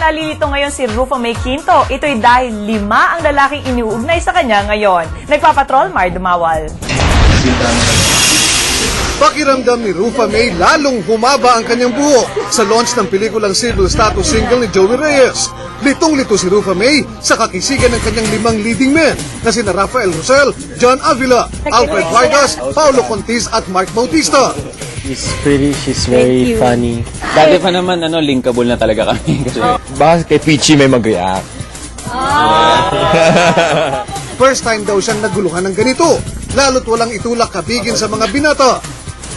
nalilito ngayon si Rufa May Quinto. Ito'y dahil 5 ang lalaking iniuugnay sa kanya ngayon. Nagpapatrol, Mar Dumawal. Pakiramdam ni Rufa May lalong humaba ang kanyang buhok sa launch ng pelikulang single status single ni Joey Reyes. Litong-lito si Rufa May sa kakisigan ng kanyang 5 leading men na sina Rafael Rosel, John Avila, Alfred Vargas, Paulo Contis at Mark Bautista. She's pretty, she's very funny. Dati pa naman, linkable na talaga kami. Kasi Baka kay Peachy may mag-react. First time daw siyang naguluhan ng ganito, lalo't walang itulak kabigin sa mga binata.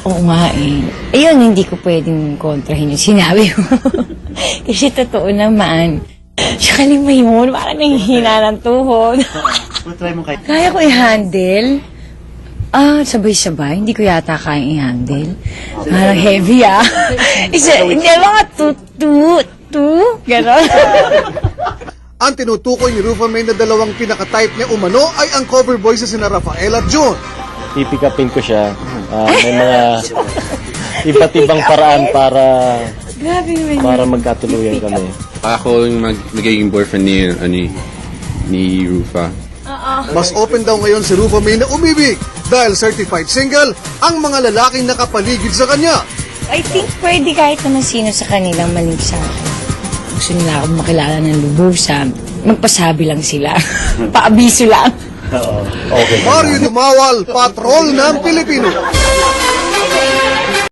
Oo nga eh. Ayun, hindi ko pwedeng kontrahin yung sinabi mo. Kasi totoo naman. Tsaka 5 yun, parang nanghihina ng tuhod. Kaya ko i-handle. Sabay-sabay. Hindi ko yata kaya i-handle. Parang heavy Hindi, mga gano'n. Ang tinutukoy ni Rufa May na 2 pinaka-type niya umano ay ang cover boys sa sina Rafael at John. Pipikapin ko siya. May mga iba't ibang paraan para magkatuluyan kami. ako yung magiging boyfriend ni Rufa. Mas open daw ngayon si Rufa May na umibig dahil certified single ang mga lalaking nakapaligid sa kanya. I think pwede kahit naman sino sa kanilang maling sa akin. Gusto nila akong makilala ng lubusan. Magpasabi lang sila. Paabiso lang. Okay. Mario Dumawal, Patrol ng Pilipino.